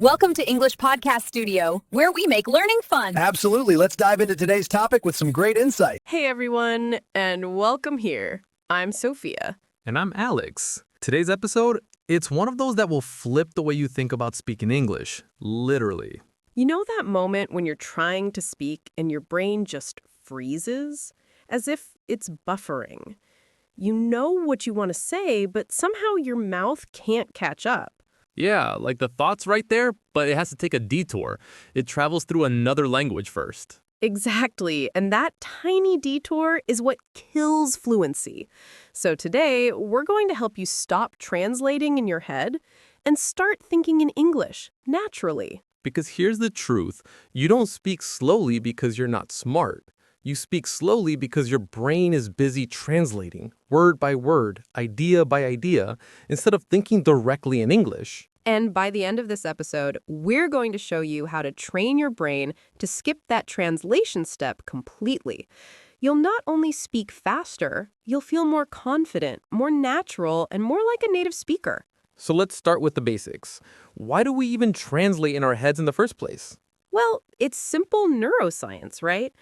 Welcome to English Podcast Studio, where we make learning fun. Absolutely. Let's dive into today's topic with some great insight. Hey everyone, and welcome here. I'm Sophia. And I'm Alex. Today's episode, it's one of those that will flip the way you think about speaking English, literally. You know that moment when you're trying to speak and your brain just freezes? As if it's buffering. You know what you want to say, but somehow your mouth can't catch up. Yeah, like the thought's right there, but it has to take a detour. It travels through another language first. Exactly, and that tiny detour is what kills fluency. So today, we're going to help you stop translating in your head and start thinking in English, naturally. Because here's the truth. You don't speak slowly because you're not smart. You speak slowly because your brain is busy translating, word by word, idea by idea, instead of thinking directly in English. And by the end of this episode, we're going to show you how to train your brain to skip that translation step completely. You'll not only speak faster, you'll feel more confident, more natural, and more like a native speaker. So let's start with the basics. Why do we even translate in our heads in the first place? Well, it's simple neuroscience, right?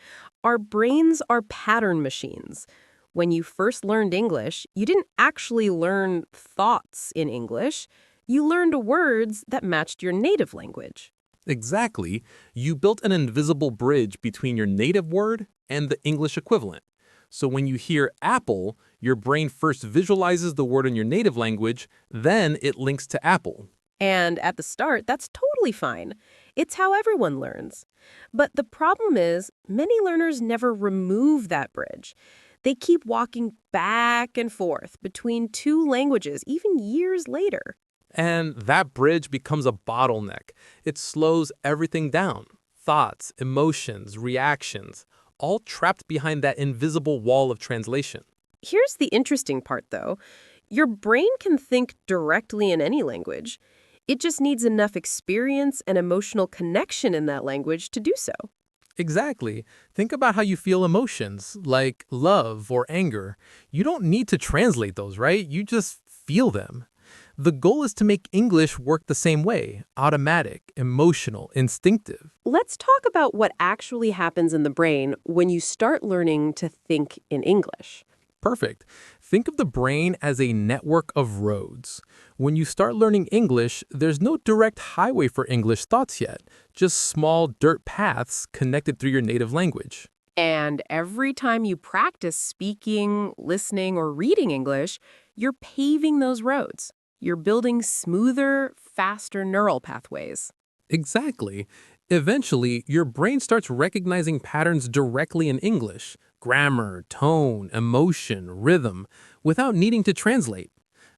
Our brains are pattern machines. When you first learned English, you didn't actually learn thoughts in English. You learned words that matched your native language. Exactly. You built an invisible bridge between your native word and the English equivalent. So when you hear apple, your brain first visualizes the word in your native language, then it links to apple. And at the start, that's totally fine. It's how everyone learns. But the problem is, many learners never remove that bridge. They keep walking back and forth between two languages, even years later. And that bridge becomes a bottleneck. It slows everything down. Thoughts, emotions, reactions, all trapped behind that invisible wall of translation. Here's the interesting part, though. Your brain can think directly in any language. It just needs enough experience and emotional connection in that language to do so. Exactly. Think about how you feel emotions, like love or anger. You don't need to translate those, right? You just feel them. The goal is to make English work the same way, automatic, emotional, instinctive. Let's talk about what actually happens in the brain when you start learning to think in English. Perfect. Think of the brain as a network of roads. When you start learning English, there's no direct highway for English thoughts yet, just small dirt paths connected through your native language. And every time you practice speaking, listening, or reading English, you're paving those roads. You're building smoother, faster neural pathways. Exactly. Eventually, your brain starts recognizing patterns directly in English, grammar, tone, emotion, rhythm, without needing to translate.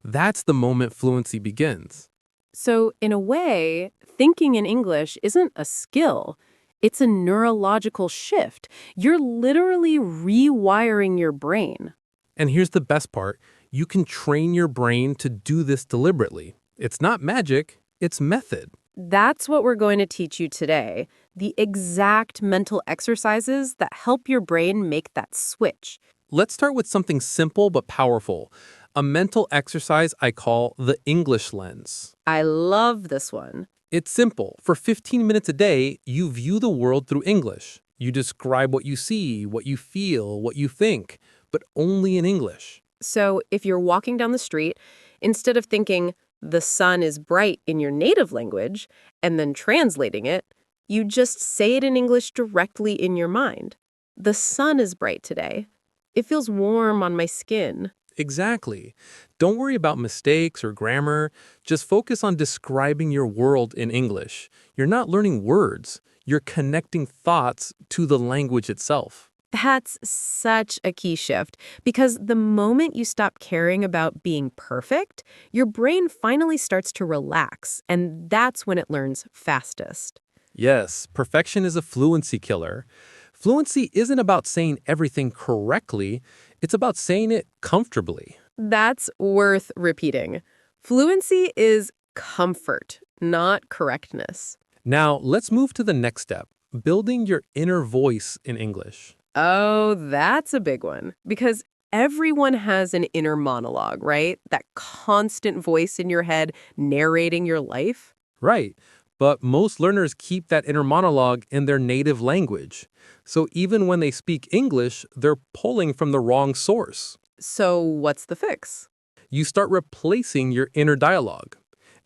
That's the moment fluency begins. So, in a way, thinking in English isn't a skill. It's a neurological shift. You're literally rewiring your brain. And here's the best part. You can train your brain to do this deliberately. It's not magic, it's method. That's what we're going to teach you today. The exact mental exercises that help your brain make that switch. Let's start with something simple but powerful. A mental exercise I call the English lens. I love this one. It's simple. For 15 minutes a day, you view the world through English. You describe what you see, what you feel, what you think, but only in English. So if you're walking down the street, instead of thinking, the sun is bright in your native language, and then translating it, you just say it in English directly in your mind. The sun is bright today. It feels warm on my skin. Exactly. Don't worry about mistakes or grammar. Just focus on describing your world in English. You're not learning words. You're connecting thoughts to the language itself. That's such a key shift, because the moment you stop caring about being perfect, your brain finally starts to relax, and that's when it learns fastest. Yes, perfection is a fluency killer. Fluency isn't about saying everything correctly. It's about saying it comfortably. That's worth repeating. Fluency is comfort, not correctness. Now, let's move to the next step, building your inner voice in English. Oh, that's a big one, because everyone has an inner monologue, right? That constant voice in your head narrating your life. Right. But most learners keep that inner monologue in their native language. So even when they speak English, they're pulling from the wrong source. So what's the fix? You start replacing your inner dialogue.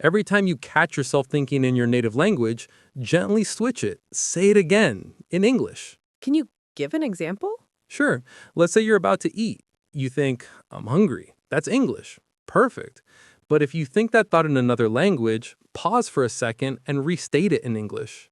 Every time you catch yourself thinking in your native language, gently switch it. Say it again in English. Can you give an example? Sure. Let's say you're about to eat. You think, I'm hungry. That's English. Perfect. But if you think that thought in another language, pause for a second and restate it in English.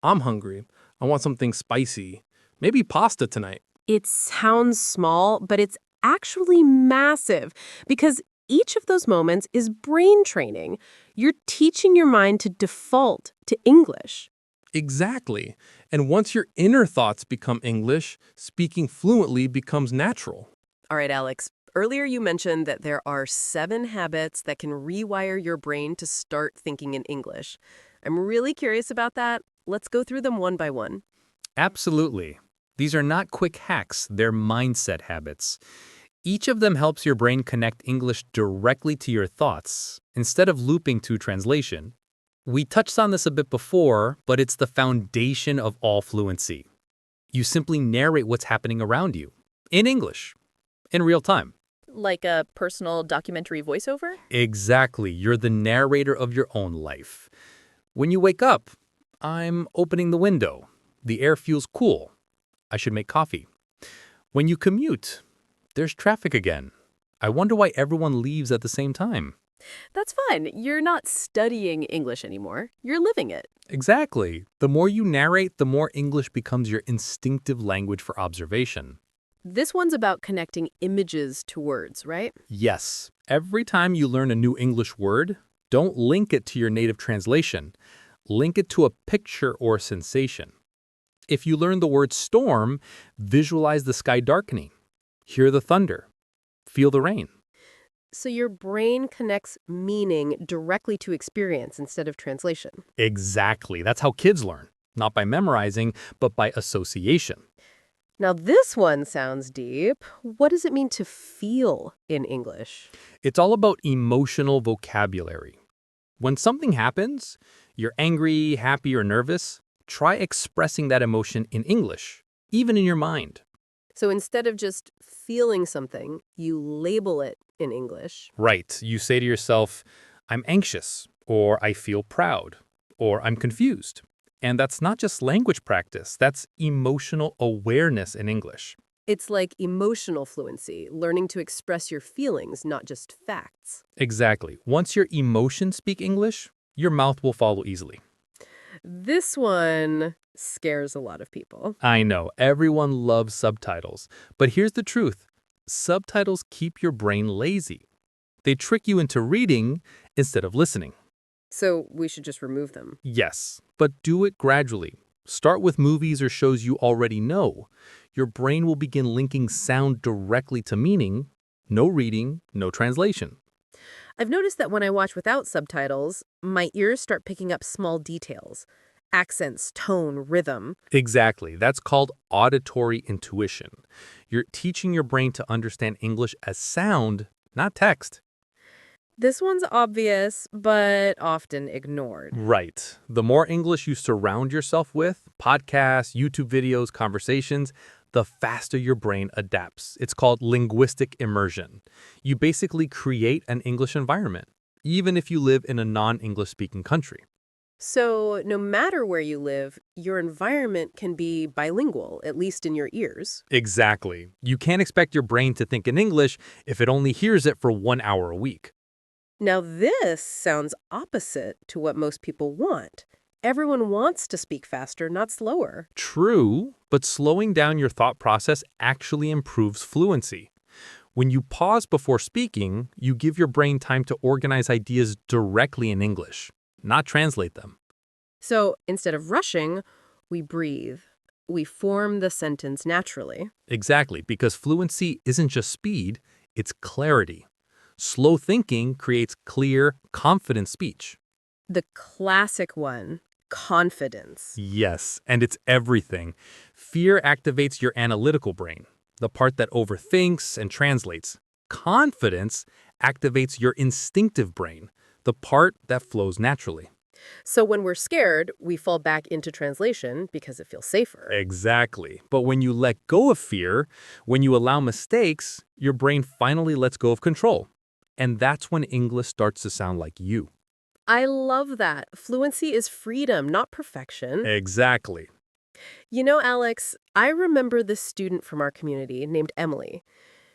I'm hungry. I want something spicy. Maybe pasta tonight. It sounds small, but it's actually massive because each of those moments is brain training. You're teaching your mind to default to English. Exactly. And once your inner thoughts become English, speaking fluently becomes natural. All right, Alex. Earlier you mentioned that there are 7 habits that can rewire your brain to start thinking in English. I'm really curious about that. Let's go through them one by one. Absolutely. These are not quick hacks, they're mindset habits. Each of them helps your brain connect English directly to your thoughts, instead of looping to translation. We touched on this a bit before, but it's the foundation of all fluency. You simply narrate what's happening around you, in English, in real time. Like a personal documentary voiceover? Exactly, you're the narrator of your own life. When you wake up, I'm opening the window. The air feels cool. I should make coffee. When you commute, there's traffic again. I wonder why everyone leaves at the same time. That's fine. You're not studying English anymore. You're living it. Exactly. The more you narrate, the more English becomes your instinctive language for observation. This one's about connecting images to words, right? Yes, every time you learn a new English word, don't link it to your native translation. Link it to a picture or sensation. If you learn the word storm, visualize the sky darkening. Hear the thunder. Feel the rain. So your brain connects meaning directly to experience instead of translation. Exactly. That's how kids learn. Not by memorizing, but by association. Now this one sounds deep. What does it mean to feel in English? It's all about emotional vocabulary. When something happens, you're angry, happy, or nervous, try expressing that emotion in English, even in your mind. So instead of just feeling something, you label it in English. Right. You say to yourself, I'm anxious, or I feel proud, or I'm confused. And that's not just language practice, that's emotional awareness in English. It's like emotional fluency, learning to express your feelings, not just facts. Exactly. Once your emotions speak English, your mouth will follow easily. This one scares a lot of people. I know, everyone loves subtitles. But here's the truth. Subtitles keep your brain lazy. They trick you into reading instead of listening. So we should just remove them. Yes, but do it gradually. Start with movies or shows you already know. Your brain will begin linking sound directly to meaning. No reading, no translation. I've noticed that when I watch without subtitles, my ears start picking up small details. Accents, tone, rhythm. Exactly. That's called auditory intuition. You're teaching your brain to understand English as sound, not text. This one's obvious, but often ignored. Right. The more English you surround yourself with, podcasts, YouTube videos, conversations, the faster your brain adapts. It's called linguistic immersion. You basically create an English environment, even if you live in a non-English speaking country. So no matter where you live, your environment can be bilingual, at least in your ears. Exactly. You can't expect your brain to think in English if it only hears it for 1 hour a week. Now this sounds opposite to what most people want. Everyone wants to speak faster, not slower. True, but slowing down your thought process actually improves fluency. When you pause before speaking, you give your brain time to organize ideas directly in English, not translate them. So instead of rushing, we breathe. We form the sentence naturally. Exactly, because fluency isn't just speed, it's clarity. Slow thinking creates clear, confident speech. The classic one, confidence. Yes, and it's everything. Fear activates your analytical brain, the part that overthinks and translates. Confidence activates your instinctive brain, the part that flows naturally. So when we're scared, we fall back into translation because it feels safer. Exactly. But when you let go of fear, when you allow mistakes, your brain finally lets go of control. And that's when English starts to sound like you. I love that. Fluency is freedom, not perfection. Exactly. You know, Alex, I remember this student from our community named Emily.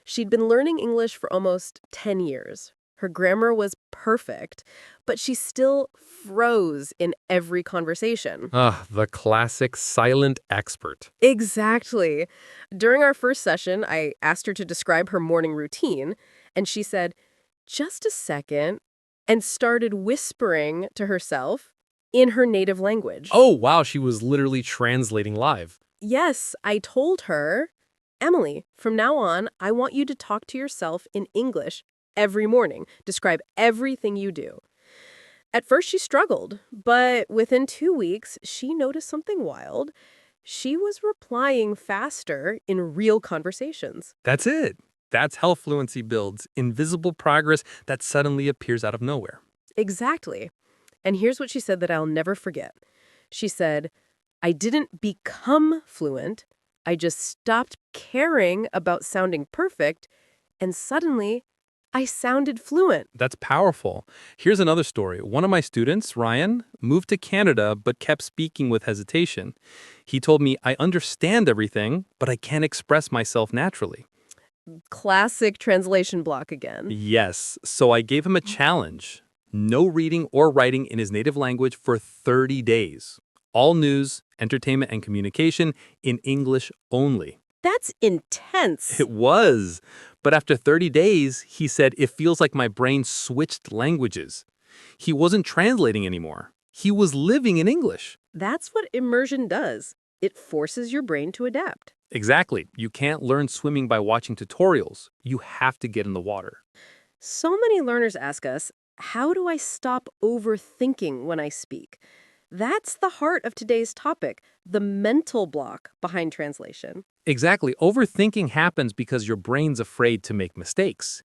She'd been learning English for almost 10 years. Her grammar was perfect, but she still froze in every conversation. Ah, the classic silent expert. Exactly. During our first session, I asked her to describe her morning routine, and she said, "Just a second," and started whispering to herself in her native language. Oh, wow, she was literally translating live. Yes, I told her, "Emily, from now on, I want you to talk to yourself in English every morning. Describe everything you do." At first, she struggled, but within 2 weeks, she noticed something wild. She was replying faster in real conversations. That's it. That's how fluency builds invisible progress that suddenly appears out of nowhere. Exactly. And here's what she said that I'll never forget. She said, "I didn't become fluent. I just stopped caring about sounding perfect, and suddenly I sounded fluent." That's powerful. Here's another story. One of my students, Ryan, moved to Canada but kept speaking with hesitation. He told me, "I understand everything, but I can't express myself naturally." Classic translation block again. Yes, so I gave him a challenge. No reading or writing in his native language for 30 days. All news, entertainment, and communication in English only. That's intense. It was. But after 30 days, he said, "It feels like my brain switched languages." He wasn't translating anymore. He was living in English. That's what immersion does. It forces your brain to adapt. Exactly. You can't learn swimming by watching tutorials. You have to get in the water. So many learners ask us, how do I stop overthinking when I speak? That's the heart of today's topic, the mental block behind translation. Exactly. Overthinking happens because your brain's afraid to make mistakes.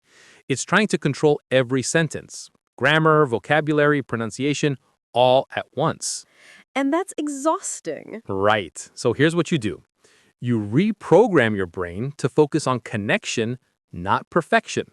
It's trying to control every sentence. Grammar, vocabulary, pronunciation, all at once. And that's exhausting. Right. So here's what you do. You reprogram your brain to focus on connection, not perfection.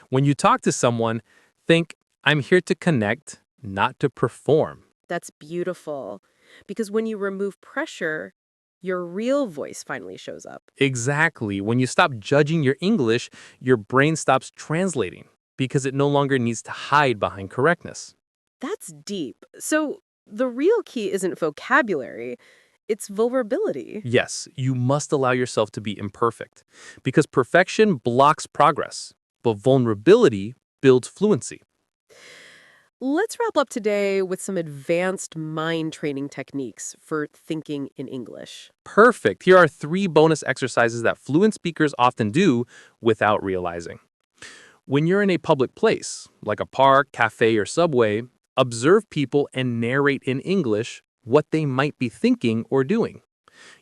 When you talk to someone, think, "I'm here to connect, not to perform." That's beautiful. Because when you remove pressure, your real voice finally shows up. Exactly. When you stop judging your English, your brain stops translating because it no longer needs to hide behind correctness. That's deep. So the real key isn't vocabulary, it's vulnerability. Yes, you must allow yourself to be imperfect because perfection blocks progress, but vulnerability builds fluency. Let's wrap up today with some advanced mind training techniques for thinking in English. Perfect. Here are 3 bonus exercises that fluent speakers often do without realizing. When you're in a public place, like a park, cafe, or subway, observe people and narrate in English what they might be thinking or doing.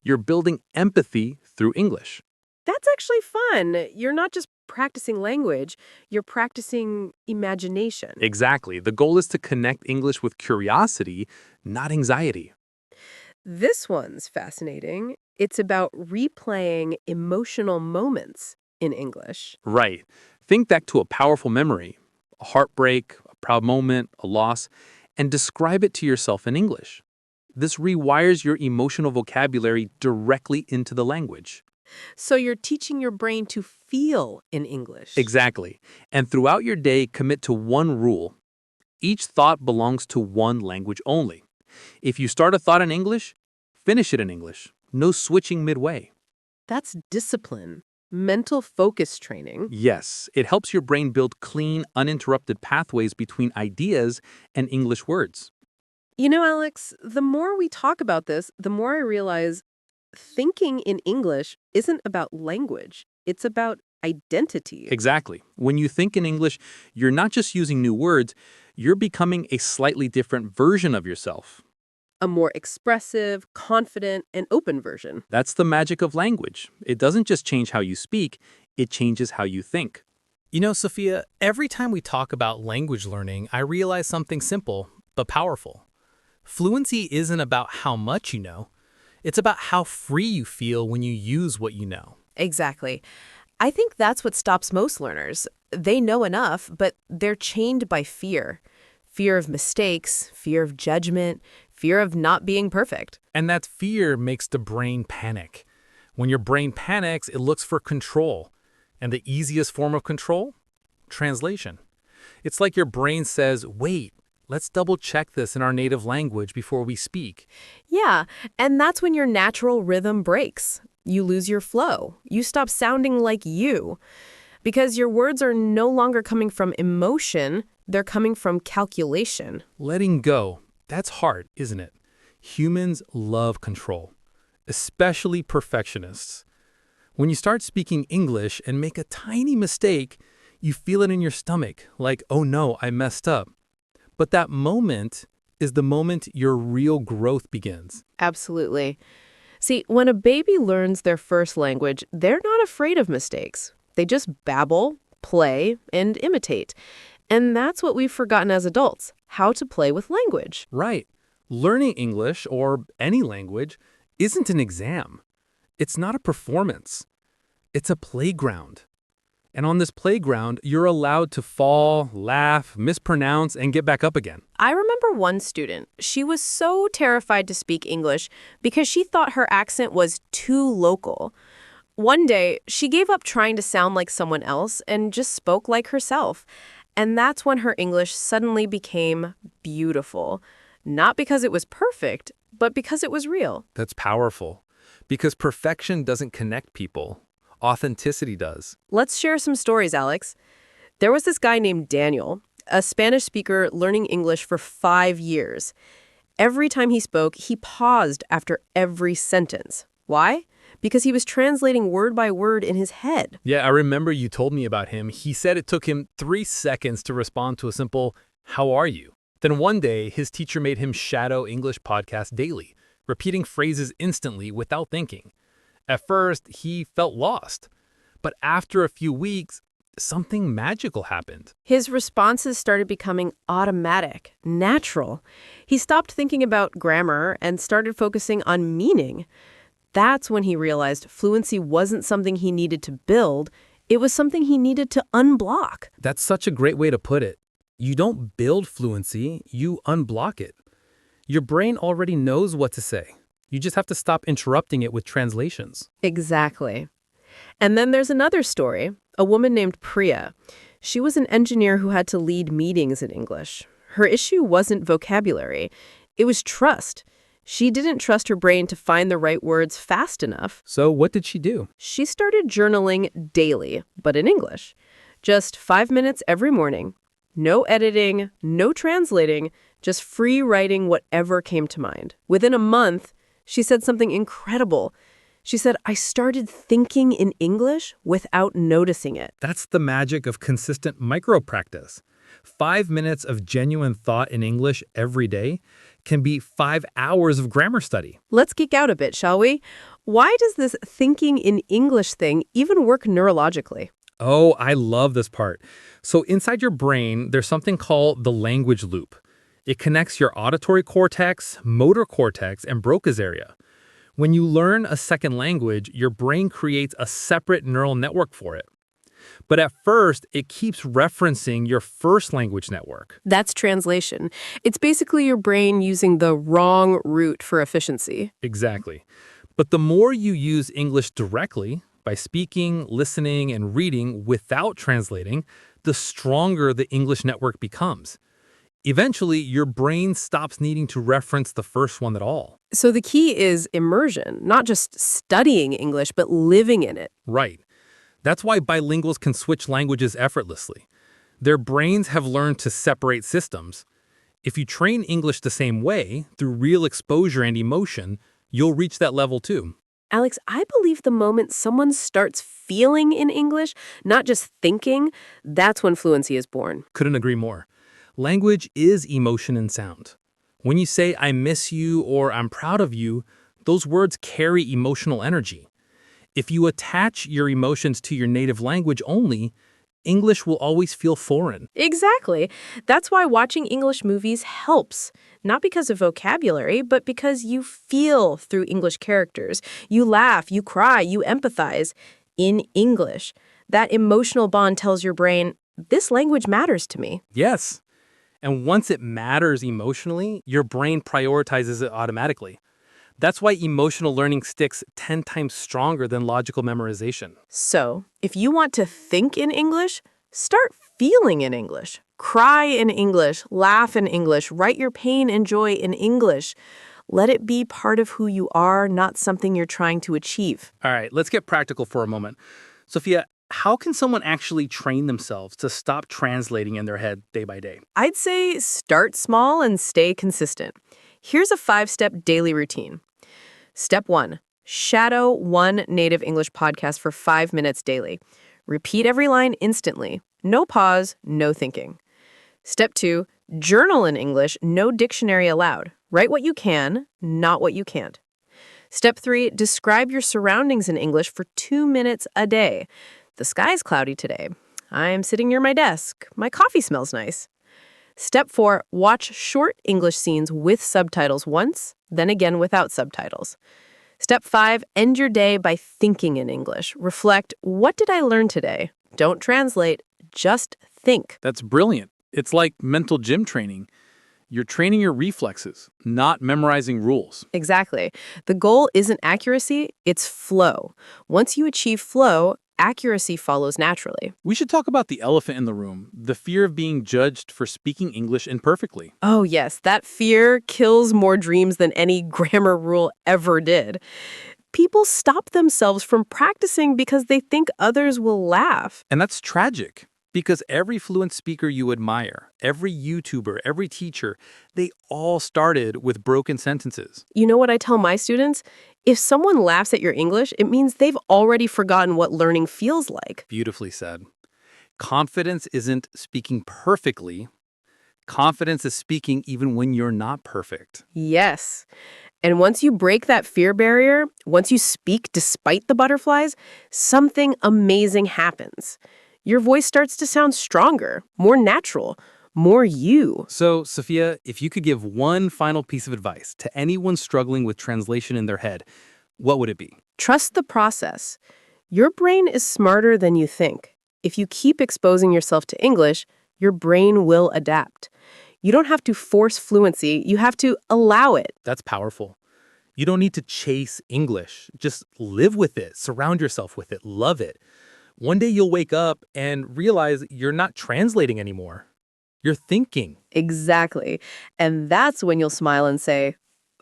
You're building empathy through English. That's actually fun. You're not just practicing language, you're practicing imagination. Exactly. The goal is to connect English with curiosity, not anxiety. This one's fascinating. It's about replaying emotional moments in English. Right. Think back to a powerful memory, a heartbreak, a proud moment, a loss, and describe it to yourself in English. This rewires your emotional vocabulary directly into the language. So you're teaching your brain to feel in English. Exactly. And throughout your day, commit to one rule. Each thought belongs to one language only. If you start a thought in English, finish it in English. No switching midway. That's discipline, mental focus training. Yes, it helps your brain build clean, uninterrupted pathways between ideas and English words. You know, Alex, the more we talk about this, the more I realize thinking in English isn't about language. It's about identity. Exactly. When you think in English, you're not just using new words, you're becoming a slightly different version of yourself. A more expressive, confident, and open version. That's the magic of language. It doesn't just change how you speak, it changes how you think. You know, Sophia, every time we talk about language learning, I realize something simple but powerful. Fluency isn't about how much you know. It's about how free you feel when you use what you know. Exactly. I think that's what stops most learners. They know enough, but they're chained by fear. Fear of mistakes, fear of judgment, fear of not being perfect. And that fear makes the brain panic. When your brain panics, it looks for control. And the easiest form of control? Translation. It's like your brain says, wait, let's double check this in our native language before we speak. Yeah, and that's when your natural rhythm breaks. You lose your flow. You stop sounding like you. Because your words are no longer coming from emotion, they're coming from calculation. Letting go, that's hard, isn't it? Humans love control, especially perfectionists. When you start speaking English and make a tiny mistake, you feel it in your stomach, like, oh no, I messed up. But that moment is the moment your real growth begins. Absolutely. See, when a baby learns their first language, they're not afraid of mistakes. They just babble, play, and imitate. And that's what we've forgotten as adults, how to play with language. Right. Learning English, or any language, isn't an exam. It's not a performance. It's a playground. And on this playground, you're allowed to fall, laugh, mispronounce, and get back up again. I remember one student. She was so terrified to speak English because she thought her accent was too local. One day, she gave up trying to sound like someone else and just spoke like herself. And that's when her English suddenly became beautiful. Not because it was perfect, but because it was real. That's powerful. Because perfection doesn't connect people. Authenticity does. Let's share some stories, Alex. There was this guy named Daniel, a Spanish speaker learning English for 5 years. Every time he spoke, he paused after every sentence. Why? Because he was translating word by word in his head. Yeah, I remember you told me about him. He said it took him 3 seconds to respond to a simple, "How are you?" Then one day, his teacher made him shadow English podcasts daily, repeating phrases instantly without thinking. At first, he felt lost. But after a few weeks, something magical happened. His responses started becoming automatic, natural. He stopped thinking about grammar and started focusing on meaning. That's when he realized fluency wasn't something he needed to build, it was something he needed to unblock. That's such a great way to put it. You don't build fluency, you unblock it. Your brain already knows what to say. You just have to stop interrupting it with translations. Exactly. And then there's another story, a woman named Priya. She was an engineer who had to lead meetings in English. Her issue wasn't vocabulary, it was trust. She didn't trust her brain to find the right words fast enough. So what did she do? She started journaling daily, but in English. Just 5 minutes every morning. No editing, no translating, just free writing whatever came to mind. Within a month, she said something incredible. She said, I started thinking in English without noticing it. That's the magic of consistent micro-practice. 5 minutes of genuine thought in English every day can be 5 hours of grammar study. Let's geek out a bit, shall we? Why does this thinking in English thing even work neurologically? Oh, I love this part. So inside your brain, there's something called the language loop. It connects your auditory cortex, motor cortex, and Broca's area. When you learn a second language, your brain creates a separate neural network for it. But at first, it keeps referencing your first language network. That's translation. It's basically your brain using the wrong route for efficiency. Exactly. But the more you use English directly, by speaking, listening, and reading without translating, the stronger the English network becomes. Eventually, your brain stops needing to reference the first one at all. So the key is immersion, not just studying English, but living in it. Right. That's why bilinguals can switch languages effortlessly. Their brains have learned to separate systems. If you train English the same way, through real exposure and emotion, you'll reach that level too. Alex, I believe the moment someone starts feeling in English, not just thinking, that's when fluency is born. Couldn't agree more. Language is emotion and sound. When you say, I miss you or I'm proud of you, those words carry emotional energy. If you attach your emotions to your native language only, English will always feel foreign. Exactly. That's why watching English movies helps. Not because of vocabulary, but because you feel through English characters. You laugh, you cry, you empathize in English. That emotional bond tells your brain, this language matters to me. Yes. And once it matters emotionally, your brain prioritizes it automatically. That's why emotional learning sticks 10 times stronger than logical memorization. So, if you want to think in English, start feeling in English. Cry in English, laugh in English, write your pain and joy in English. Let it be part of who you are, not something you're trying to achieve. All right, let's get practical for a moment. Sophia, how can someone actually train themselves to stop translating in their head day by day? I'd say start small and stay consistent. Here's a 5-step daily routine. Step 1, shadow one native English podcast for 5 minutes daily. Repeat every line instantly. No pause, no thinking. Step 2, journal in English, no dictionary allowed. Write what you can, not what you can't. Step 3, describe your surroundings in English for 2 minutes a day. The sky's cloudy today. I'm sitting near my desk. My coffee smells nice. Step 4, watch short English scenes with subtitles once, then again without subtitles. Step 5, end your day by thinking in English. Reflect, what did I learn today? Don't translate, just think. That's brilliant. It's like mental gym training. You're training your reflexes, not memorizing rules. Exactly. The goal isn't accuracy, it's flow. Once you achieve flow, accuracy follows naturally. We should talk about the elephant in the room, the fear of being judged for speaking English imperfectly. Oh, yes, that fear kills more dreams than any grammar rule ever did. People stop themselves from practicing because they think others will laugh. And that's tragic, because every fluent speaker you admire, every YouTuber, every teacher, they all started with broken sentences. You know what I tell my students? If someone laughs at your English, it means they've already forgotten what learning feels like. Beautifully said. Confidence isn't speaking perfectly. Confidence is speaking even when you're not perfect. Yes. And once you break that fear barrier, once you speak despite the butterflies, something amazing happens. Your voice starts to sound stronger, more natural, more you. So, Sophia, if you could give one final piece of advice to anyone struggling with translation in their head, what would it be? Trust the process. Your brain is smarter than you think. If you keep exposing yourself to English, your brain will adapt. You don't have to force fluency, you have to allow it. That's powerful. You don't need to chase English. Just live with it, surround yourself with it, love it. One day you'll wake up and realize you're not translating anymore. You're thinking. Exactly. And that's when you'll smile and say,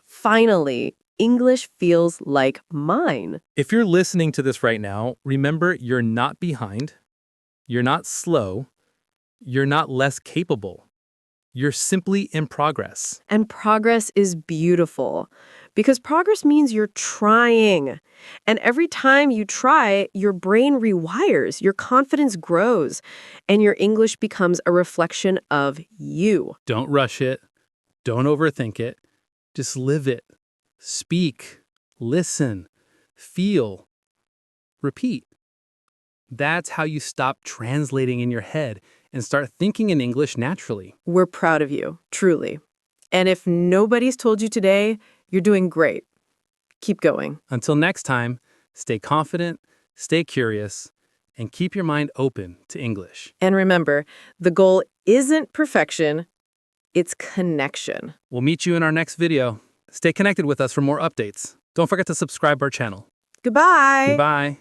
finally, English feels like mine. If you're listening to this right now, remember you're not behind, you're not slow, you're not less capable. You're simply in progress. And progress is beautiful because progress means you're trying. And every time you try, your brain rewires, your confidence grows, and your English becomes a reflection of you. Don't rush it. Don't overthink it. Just live it. Speak. Listen. Feel. Repeat. That's how you stop translating in your head and start thinking in English naturally. We're proud of you, truly. And if nobody's told you today, you're doing great. Keep going. Until next time, stay confident, stay curious, and keep your mind open to English. And remember, the goal isn't perfection, it's connection. We'll meet you in our next video. Stay connected with us for more updates. Don't forget to subscribe our channel. Goodbye. Goodbye.